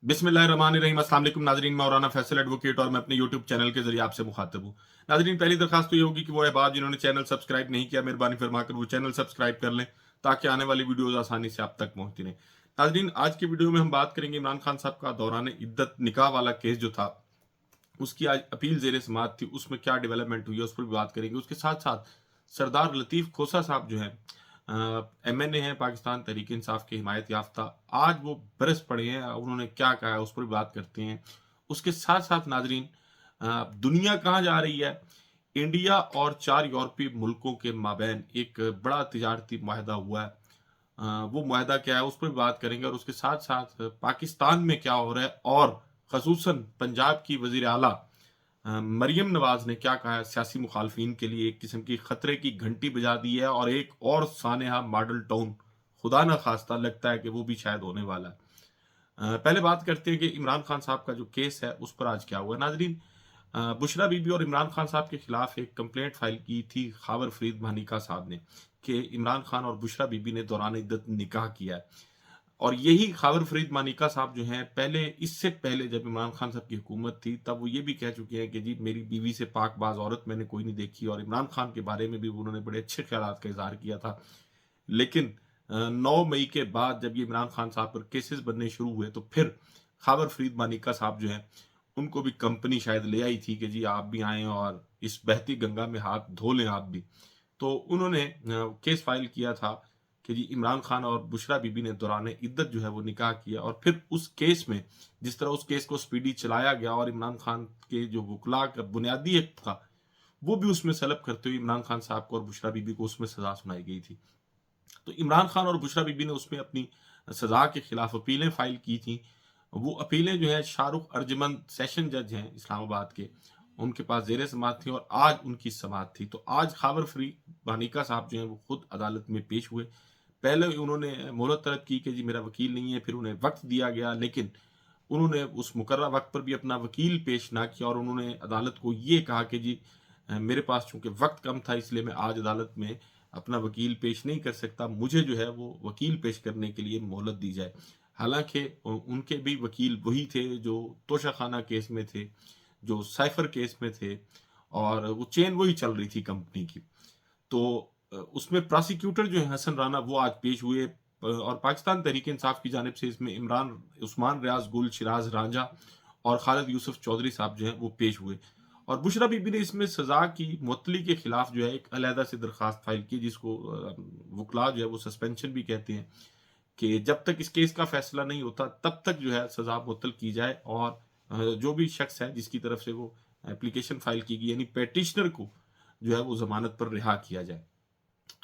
बिस्मिल्लाहिर्रहमानिर्रहीम। अस्सलाम वालेकुम नाजरीन, मैं मौलाना फैसल एडवोकेट और मैं अपने यूट्यूब चैनल के जरिए आपसे मुखातिब हूँ। नाजरीन, पहली दरखास्त तो ये होगी कि वो अहबाब जिन्होंने चैनल सब्सक्राइब नहीं किया, मेहरबानी फरमाकर वो चैनल सब्सक्राइब कर लें ताकि आने वाली वीडियोज़ आसानी से आप तक पहुँचती रहें। नाजरीन, आज की वीडियो में हम बात करेंगे इमरान खान साहब का दौरान इद्दत निकाह वाला केस जो था, उसकी आज अपील ज़ेर समाअत थी, उसमें क्या डेवलपमेंट हुई है उस पर भी बात करेंगे। उसके साथ साथ सरदार लतीफ़ खोसा साहब जो हैं, एमएनए हैं, पाकिस्तान तहरीक इंसाफ के हिमायत याफ्ता, आज वो बरस पड़े हैं, उन्होंने क्या कहा है उस पर भी बात करते हैं। उसके साथ साथ नाजरीन, दुनिया कहाँ जा रही है, इंडिया और 4 यूरोपीय मुल्कों के माबैन एक बड़ा तिजारती मुआहदा हुआ है। वो मुआहदा क्या है उस पर भी बात करेंगे और उसके साथ साथ पाकिस्तान में क्या हो रहा है और खसूसन पंजाब की वज़ीर आला मरियम नवाज ने क्या कहा है, सियासी मुखालफिन के लिए एक किस्म की खतरे की घंटी बजा दी है और एक और सानेहा मॉडल टाउन खुदा न खास्ता लगता है कि वो भी शायद होने वाला है। पहले बात करते हैं कि इमरान खान साहब का जो केस है उस पर आज क्या हुआ। नाजरीन, बुशरा बीबी और इमरान खान साहब के खिलाफ एक कंप्लेंट फाइल की थी खावर फरीद मानिका साहब ने कि इमरान खान और बुशरा बीबी ने दौरान इद्दत निकाह किया है। और यही खावर फरीद मानिका साहब जो हैं, पहले इससे पहले जब इमरान खान साहब की हुकूमत थी तब वो ये भी कह चुके हैं कि जी मेरी बीवी से पाकबाज औरत मैंने कोई नहीं देखी, और इमरान खान के बारे में भी उन्होंने बड़े अच्छे ख्यालात का इजहार किया था। लेकिन 9 मई के बाद जब ये इमरान खान साहब पर केसेस बनने शुरू हुए तो फिर खावर फरीद मानिका साहब जो हैं, उनको भी कंपनी शायद ले आई थी कि जी आप भी आएँ और इस बहती गंगा में हाथ धो लें आप भी। तो उन्होंने केस फाइल किया था कि जी इमरान खान और बुशरा बीबी ने दौरान इद्दत जो है वो निकाह किया, और फिर उस केस में जिस तरह उस केस को स्पीडी चलाया गया और इमरान खान के जो वकला का बुनियादी हक था वो भी उसमें सलब करते हुए इमरान खान साहब को और बुशरा बीबी को उसमें सजा सुनाई गई थी। तो इमरान खान और बुशरा बीबी ने उसमें अपनी सजा के खिलाफ अपीलें फाइल की थी। वो अपीलें जो है शाहरुख अर्जमंद सेशन जज हैं इस्लामाबाद के, उनके पास जेर समाअत थी और आज उनकी समाअत थी। तो आज खावर फरीद वानिका साहब जो हैं वो खुद अदालत में पेश हुए। पहले उन्होंने मोहलत तलब की कि जी मेरा वकील नहीं है, फिर उन्हें वक्त दिया गया, लेकिन उन्होंने उस मुकर्रर वक्त पर भी अपना वकील पेश ना किया और उन्होंने अदालत को ये कहा कि जी मेरे पास चूंकि वक्त कम था इसलिए मैं आज अदालत में अपना वकील पेश नहीं कर सकता, मुझे जो है वो वकील पेश करने के लिए मोहलत दी जाए। हालांकि उनके भी वकील वही थे जो तोशाखाना केस में थे, जो साइफर केस में थे, और वो चेन वही चल रही थी कंपनी की। तो उसमें प्रोसिक्यूटर जो है हसन राना वो आज पेश हुए, और पाकिस्तान तहरीक इंसाफ की जानिब से इसमें इमरान उस्मान रियाज गुल, शिराज रांझा और खालिद यूसुफ चौधरी साहब जो हैं वो पेश हुए। और बुशरा बीबी ने इसमें सजा की मुअत्तली के खिलाफ जो है एक अलहदा से दरखास्त फाइल की, जिसको वकला जो है वो सस्पेंशन भी कहते हैं, कि जब तक इस केस का फैसला नहीं होता तब तक जो है सजा मुअत्तल की जाए, और जो भी शख्स है जिसकी तरफ से वो एप्लीकेशन फाइल की गई यानी पेटिशनर को जो है वो जमानत पर रिहा किया जाए।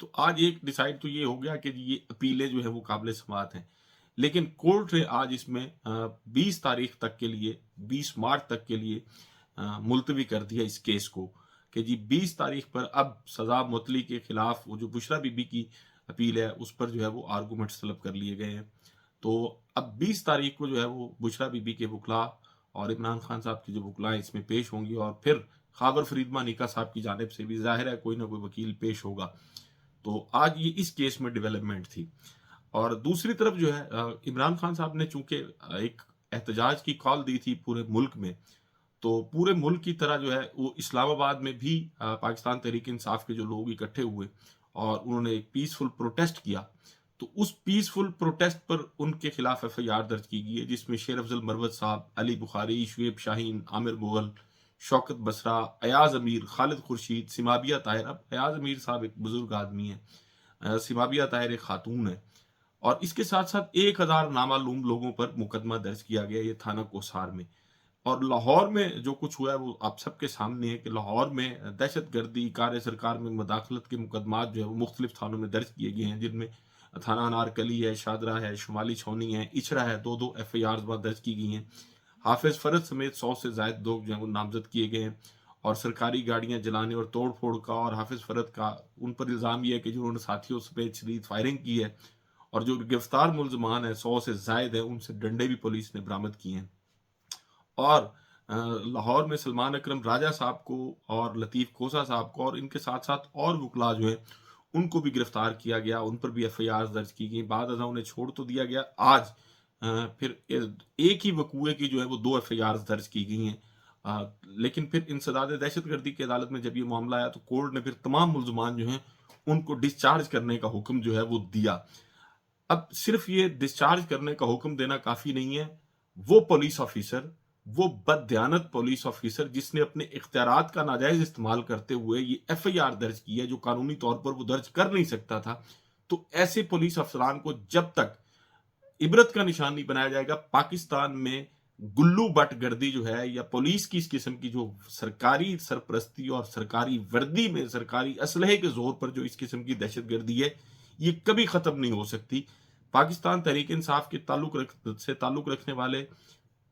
तो आज एक डिसाइड तो ये हो गया कि ये अपीलें जो है वो काबिल समाअत हैं, लेकिन कोर्ट ने आज इसमें 20 तारीख तक के लिए, 20 मार्च तक के लिए मुलतवी कर दिया इस केस को, कि जी 20 तारीख पर अब सजा मुअत्तली के खिलाफ वो जो बुशरा बीबी की अपील है उस पर जो है वो आर्गूमेंट्स तलब कर लिए गए हैं। तो अब 20 तारीख को जो है वो बुशरा बीबी के वकला और इमरान खान साहब की जो वकला हैं इसमें पेश होंगी, और फिर खाबर फरीद मानिका साहब की जानिब से भी जाहिर है कोई ना कोई वकील पेश होगा। तो आज ये इस केस में डेवलपमेंट थी। और दूसरी तरफ जो है इमरान खान साहब ने चूंकि एक एहतजाज की कॉल दी थी पूरे मुल्क में, तो पूरे मुल्क की तरह जो है वो इस्लामाबाद में भी पाकिस्तान तहरीक इंसाफ के जो लोग इकट्ठे हुए और उन्होंने एक पीसफुल प्रोटेस्ट किया। तो उस पीसफुल प्रोटेस्ट पर उनके खिलाफ एफआईआर दर्ज की गई है, जिसमें शेर अफजल मरवत साहब, अली बुखारी, शुएब शाहीन, आमिर मुगल, शौकत बसरा, अयाज अमीर, खालिद खुर्शीद, सिमाबिया ताहिर। अब अयाज अमीर साहब एक बुजुर्ग आदमी है, सिमाबिया ताहिर एक खातून है, और इसके साथ साथ 1000 नामालूम लोगों पर मुकदमा दर्ज किया गया ये थाना कोसार में। और लाहौर में जो कुछ हुआ है वो आप सबके सामने है कि लाहौर में दहशत गर्दी, कार्य सरकार में मुदाखलत के मुकदमात जो है वो मुख्तलिफ थानों में दर्ज किए गए हैं, जिनमें थाना अनारकली है, शादरा है, शुमाली छौनी है, इचरा है, 2-2 एफआईआर दर्ज की गई हैं। हाफिज फरद समेत 100 से ज्यादा लोग जो है वो नामजद किए गए हैं, और सरकारी गाड़ियां जलाने और तोड़ फोड़ का और हाफिज फरद का उन पर इल्ज़ाम यह है कि जिन्होंने साथियों समेत शदीद फायरिंग की है, और जो गिरफ्तार मुलजमान है 100 से जायद है, उनसे डंडे भी पुलिस ने बरामद किए हैं। और लाहौर में सलमान अकरम राजा साहब को और लतीफ़ खोसा साहब को और इनके साथ साथ और वकला जो है उनको भी गिरफ्तार किया गया, उन पर भी एफआईआर दर्ज की गई। बाद अज़ां उन्हें छोड़ तो दिया गया। आज फिर एक ही वकूए की जो है वो 2 एफआईआर दर्ज की गई हैं। लेकिन फिर इंसदाद दहशतगर्दी की अदालत में जब ये मामला आया तो कोर्ट ने फिर तमाम मुल्ज़मान जो हैं उनको डिस्चार्ज करने का हुक्म जो है वो दिया। अब सिर्फ ये डिस्चार्ज करने का हुक्म देना काफ़ी नहीं है। वो पुलिस ऑफिसर, वो बददियानत पुलिस ऑफिसर जिसने अपने इख्तियारात का नाजायज़ इस्तेमाल करते हुए ये एफआईआर दर्ज की है जो कानूनी तौर पर वो दर्ज कर नहीं सकता था। तो ऐसे पुलिस अफसरान को जब तक इबरत का निशान नहीं बनाया जाएगा, पाकिस्तान में गुल्लू बट गर्दी जो है या पुलिस की इस किस्म की जो सरकारी सरपरस्ती और सरकारी वर्दी में सरकारी असलहे के जोर पर जो इस किस्म की दहशतगर्दी है, ये कभी खत्म नहीं हो सकती। पाकिस्तान तहरीक इंसाफ के ताल्लुक रखने वाले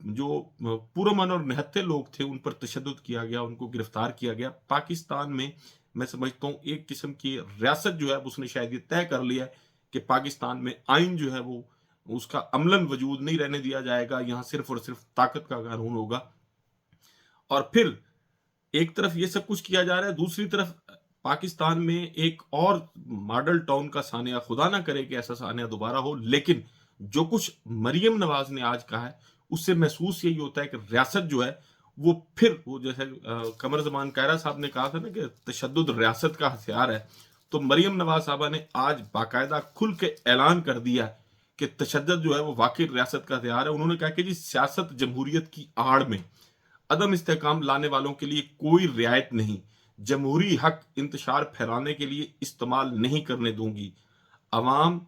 जो पुरअमन और निहत्थे लोग थे उन पर तशद्दुद किया गया, उनको गिरफ्तार किया गया। पाकिस्तान में मैं समझता हूँ एक किस्म की रियासत जो है उसने शायद ये तय कर लिया है कि पाकिस्तान में आइन जो है वो उसका अमलन वजूद नहीं रहने दिया जाएगा, यहाँ सिर्फ और सिर्फ ताकत का कानून होगा। और फिर एक तरफ ये सब कुछ किया जा रहा है, दूसरी तरफ पाकिस्तान में एक और मॉडल टाउन का सानिया, खुदा ना करे कि ऐसा सानिया दोबारा हो, लेकिन जो कुछ मरियम नवाज ने आज कहा है उससे महसूस यही होता है कि रियासत जो है वो फिर वो जैसे कमर जमान कायरा साहब ने कहा था ना कि तशद्दुद रियासत का हथियार है, तो मरियम नवाज साहबा ने आज बाकायदा खुल के ऐलान कर दिया है कि तशद्दुद जो है वो वाकई रियासत का हथियार है। उन्होंने कहा कि जी सियासत जमहूरियत की आड़ में अदम इस्तेहकाम लाने वालों के लिए कोई रियायत नहीं, जमहूरी हक इंतशार फैलाने के लिए इस्तेमाल नहीं करने दूंगी। अवाम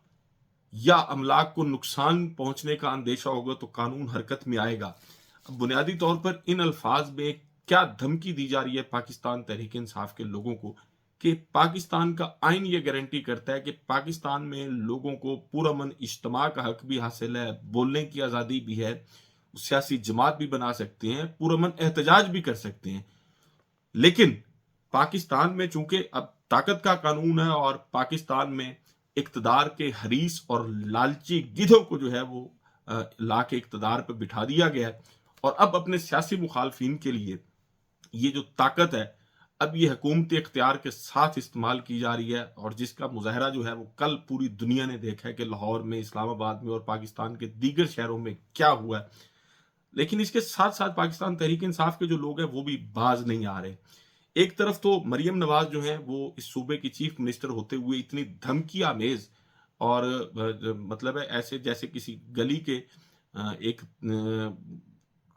या अमलाक को नुकसान पहुंचने का अंदेशा होगा तो कानून हरकत में आएगा। अब बुनियादी तौर पर इन अल्फाज में क्या धमकी दी जा रही है पाकिस्तान तहरीक इंसाफ के लोगों को कि पाकिस्तान का आइन ये गारंटी करता है कि पाकिस्तान में लोगों को पुरअमन इज्तिमा का हक भी हासिल है, बोलने की आज़ादी भी है, सियासी जमात भी बना सकते हैं, पुरअमन एहतजाज भी कर सकते हैं। लेकिन पाकिस्तान में चूंकि अब ताकत का कानून है और पाकिस्तान में इक्तदार के हरीस और लालची गिधों को जो है वो ला के इक्तदार पर बिठा दिया गया है और अब अपने सियासी मुखालफिन के लिए ये जो ताकत है अब ये हुकूमती इख्तियार के साथ इस्तेमाल की जा रही है। और जिसका मुजाहरा जो है वो कल पूरी दुनिया ने देखा है कि लाहौर में, इस्लामाबाद में और पाकिस्तान के दीगर शहरों में क्या हुआ है। लेकिन इसके साथ साथ पाकिस्तान तहरीक इंसाफ के जो लोग हैं वो भी बाज नहीं आ रहे। एक तरफ तो मरियम नवाज जो है वो इस सूबे की चीफ मिनिस्टर होते हुए इतनी धमकी आमेज और मतलब है ऐसे जैसे किसी गली के एक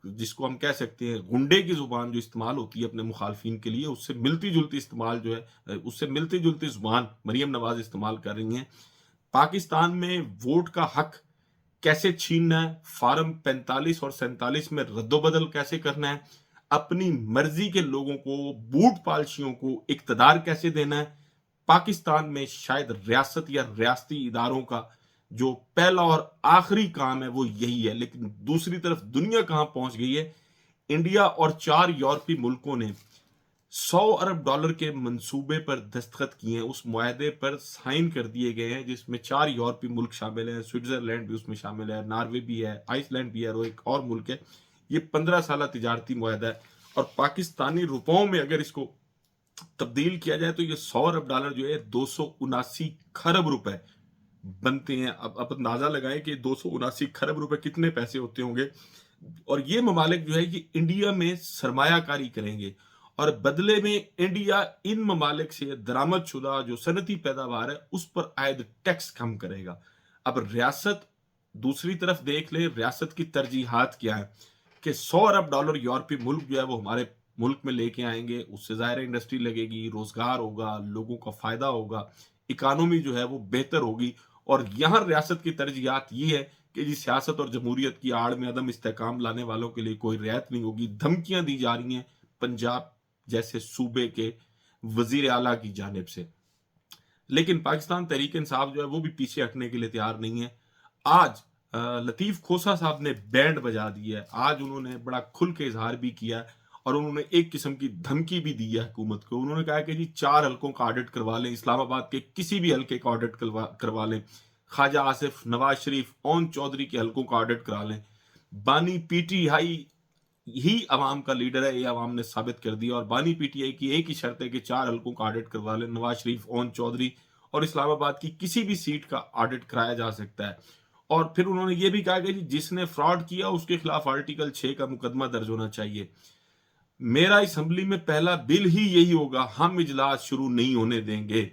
जिसको हम कह सकते हैं गुंडे की जुबान जो इस्तेमाल होती है अपने मुखालफिन के लिए, उससे मिलती जुलती इस्तेमाल जो है उससे मिलती जुलती जुबान मरियम नवाज इस्तेमाल कर रही हैं। पाकिस्तान में वोट का हक कैसे छीनना है, फार्म 45 और 47 में रद्दोबदल कैसे करना है, अपनी मर्जी के लोगों को, बूट पालशियों को इक्तदार कैसे देना है। पाकिस्तान में शायद रियासत या रियासती इदारों का जो पहला और आखिरी काम है वो यही है। लेकिन दूसरी तरफ दुनिया कहां पहुंच गई है। इंडिया और 4 यूरोपीय मुल्कों ने $100 अरब के मंसूबे पर दस्तखत किए हैं, उस मुआहदे पर साइन कर दिए गए हैं जिसमें 4 यूरोपीय मुल्क शामिल हैं, स्विट्जरलैंड भी उसमें शामिल है, नॉर्वे भी है, आइसलैंड भी है और एक और मुल्क है। ये 15 साल तिजारती मुआहदा है और पाकिस्तानी रुपयों में अगर इसको तब्दील किया जाए तो ये $100 अरब जो है 279 खरब रुपए बनते हैं। अब अंदाजा लगाएं कि 279 खरब रुपए कितने पैसे होते होंगे। और ये ममालिक जो है ये इंडिया में सरमायाकारी करेंगे और बदले में इंडिया इन ममालिक से दरामद शुदा जो सनती पैदावार है उस पर आयद टैक्स कम करेगा। अब रियासत दूसरी तरफ देख ले, रियासत की तरजीहात क्या है कि $100 अरब यूरोपीय मुल्क जो है वो हमारे मुल्क में लेके आएंगे, उससे ज़ाहिर इंडस्ट्री लगेगी, रोजगार होगा, लोगों का फायदा होगा, इकानमी जो है वो बेहतर होगी। और यहाँ रियासत की तरजीहात ये है कि जी सियासत और जमहूरियत की आड़ में अदम इस्तेहकाम लाने वालों के लिए कोई रियायत नहीं होगी। धमकियां दी जा रही हैं पंजाब जैसे सूबे के वजीर आला की जानिब से। लेकिन पाकिस्तान तहरीक इंसाफ जो है वो भी पीछे हटने के लिए तैयार नहीं है। आज लतीफ खोसा साहब ने बैंड बजा दिया है, आज उन्होंने बड़ा खुल के इजहार भी किया है और उन्होंने एक किस्म की धमकी भी दी है हुकूमत को। उन्होंने कहा कि जी 4 हलकों का ऑडिट करवा लें, इस्लामाबाद के किसी भी हल्के का ऑडिट करवा लें, ख्वाजा आसिफ, नवाज शरीफ, ओन चौधरी के हलकों का ऑडिट करा लें। बानी पीटीआई ही अवाम का लीडर है, ये अवाम ने साबित कर दिया। और बानी पीटीआई की एक ही शर्त है कि 4 हलकों का ऑडिट करवा लें, नवाज शरीफ, ओन चौधरी और इस्लामाबाद की किसी भी सीट का ऑडिट कराया जा सकता है। और फिर उन्होंने ये भी कहा कि जिसने फ्रॉड किया उसके खिलाफ आर्टिकल 6 का मुकदमा दर्ज होना चाहिए। मेरा असेंबली में पहला बिल ही यही होगा, हम इजलास शुरू नहीं होने देंगे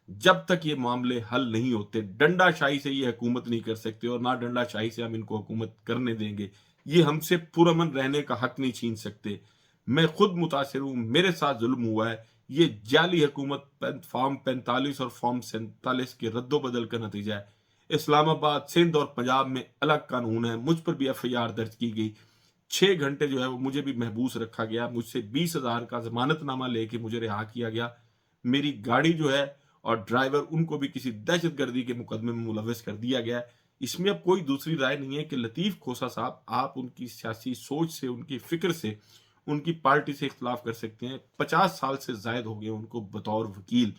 जब तक ये मामले हल नहीं होते। डंडाशाही से ये हुकूमत नहीं कर सकते और ना डंडाशाही से हम इनको हुकूमत करने देंगे। ये हमसे पुरअमन रहने का हक नहीं छीन सकते। मैं खुद मुतासिर हूं, मेरे साथ जुल्म हुआ है। ये जाली हुकूमत फॉर्म 45 और फॉर्म 47 के रद्दोबदल का नतीजा है। इस्लामाबाद, सिंध और पंजाब में अलग कानून है। मुझ पर भी FIR दर्ज की गई। 6 घंटे जो है वो मुझे भी महबूस रखा गया। मुझसे 20,000 का जमानतनामा लेके मुझे रिहा किया गया। मेरी गाड़ी जो है और ड्राइवर, उनको भी किसी दहशतगर्दी के मुकदमे में मुलविस कर दिया गया है। इसमें अब कोई दूसरी राय नहीं है कि लतीफ खोसा साहब, आप उनकी सियासी सोच से, उनकी फिक्र से, उनकी पार्टी से इख्तलाफ कर सकते हैं। 50 साल से जायद हो गए उनको बतौर वकील,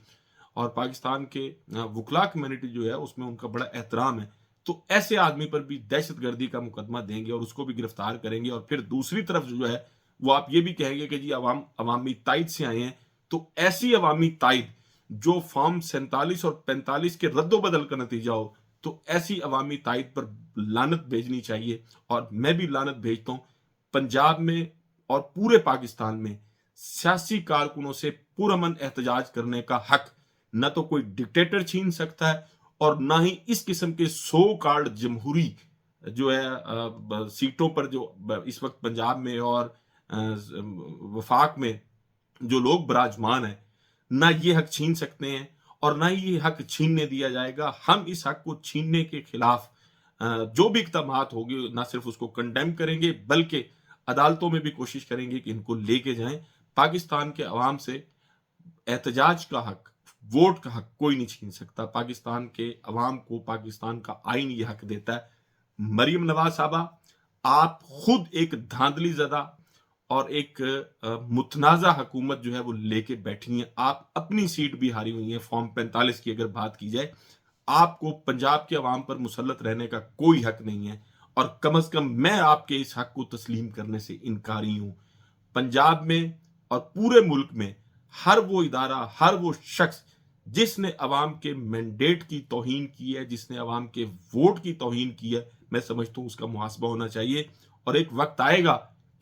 और पाकिस्तान के वकला कम्युनिटी जो है उसमें उनका बड़ा एहतराम है। तो ऐसे आदमी पर भी दहशतगर्दी का मुकदमा देंगे और उसको भी गिरफ्तार करेंगे। और फिर दूसरी तरफ जो है वो आप ये भी कहेंगे कि जी अवामी ताइद से आए हैं। तो ऐसी अवामी ताइद जो फॉर्म 47 और 45 के रद्दोबदल का नतीजा हो, तो ऐसी अवामी ताइद पर लानत भेजनी चाहिए। और मैं भी लानत भेजता हूं। पंजाब में और पूरे पाकिस्तान में सियासी कारकुनों से पुरअमन एहतजाज करने का हक न तो कोई डिक्टेटर छीन सकता है और ना ही इस किस्म के सो कार्ड जमहूरी जो है सीटों पर जो इस वक्त पंजाब में और वफाक में जो लोग विराजमान हैं, ना ये हक छीन सकते हैं और ना ही ये हक छीनने दिया जाएगा। हम इस हक को छीनने के खिलाफ जो भी इक़दामात होंगे, ना सिर्फ उसको कंडेम करेंगे बल्कि अदालतों में भी कोशिश करेंगे कि इनको लेके जाएं। पाकिस्तान के अवाम से एहतजाज का हक, वोट का हक कोई नहीं छीन सकता। पाकिस्तान के अवाम को पाकिस्तान का आइन ये हक देता है। मरियम नवाज साहबा, आप खुद एक धांधली ज़दा और एक मुतनाज़ा हुकूमत जो है वो लेके बैठी हैं। आप अपनी सीट भी हारी हुई हैं। फॉर्म 45 की अगर बात की जाए, आपको पंजाब के अवाम पर मुसल्लत रहने का कोई हक नहीं है और कम से कम मैं आपके इस हक को तस्लीम करने से इनकारी हूं। पंजाब में और पूरे मुल्क में हर वो इदारा, हर वो शख्स जिसने अवाम के मैंडेट की तौहीन की है, जिसने अवाम के वोट की तौहीन की है, मैं समझता हूं उसका मुहासबा होना चाहिए। और एक वक्त आएगा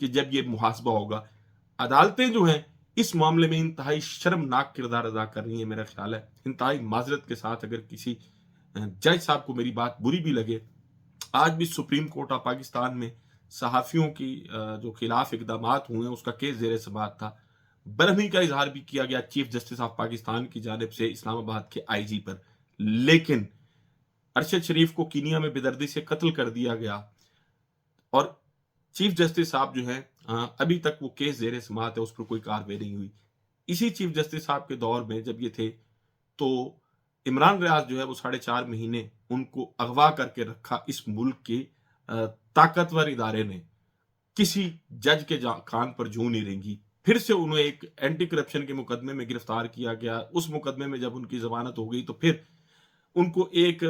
कि जब ये मुहासबा होगा। अदालतें जो हैं इस मामले में इंतहाई शर्मनाक किरदार अदा कर रही है। मेरा ख्याल है इंतहाई माजरत के साथ, अगर किसी जज साहब को मेरी बात बुरी भी लगे, आज भी सुप्रीम कोर्ट ऑफ पाकिस्तान में सहाफियों की जो खिलाफ इकदामात हुए उसका केस जेर समाअत था। बरहमी का इजहार भी किया गया चीफ जस्टिस ऑफ पाकिस्तान की जानिब से इस्लामाबाद के IG पर, लेकिन अरशद शरीफ को कीनिया में बेदर्दी से कत्ल कर दिया गया और चीफ जस्टिस साहब जो है अभी तक वो केस जेर समाअत है, उस पर कोई कार्रवाई नहीं हुई। इसी चीफ जस्टिस साहब के दौर में जब ये थे तो इमरान रियाज जो है वो 4.5 महीने उनको अगवा करके रखा। इस मुल्क के ताकतवर इदारे ने किसी जज के कान पर जूं नहीं रेंगी। फिर से उन्हें एक एंटी करप्शन के मुकदमे में गिरफ्तार किया गया। उस मुकदमे में जब उनकी जमानत हो गई तो फिर उनको एक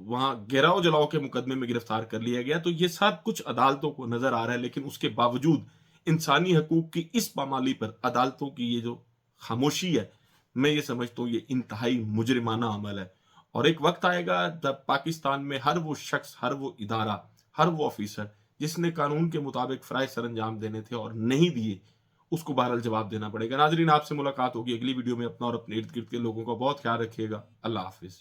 वहां घेराव जलाओ के मुकदमे में गिरफ्तार कर लिया गया। तो ये सब कुछ अदालतों को नजर आ रहा है, लेकिन उसके बावजूद इंसानी हकूक की इस पामाली पर अदालतों की ये जो खामोशी है, मैं ये समझता हूँ ये इंतहाई मुजरिमाना अमल है। और एक वक्त आएगा जब पाकिस्तान में हर वो शख्स, हर वो इदारा, हर वो ऑफिसर जिसने कानून के मुताबिक फराइज सर अंजाम देने थे और नहीं दिए, उसको बहरहाल जवाब देना पड़ेगा। नाजरीन, आपसे मुलाकात होगी अगली वीडियो में। अपना और अपने इर्द गिर्द के लोगों का बहुत ख्याल रखिएगा। अल्लाह हाफिज।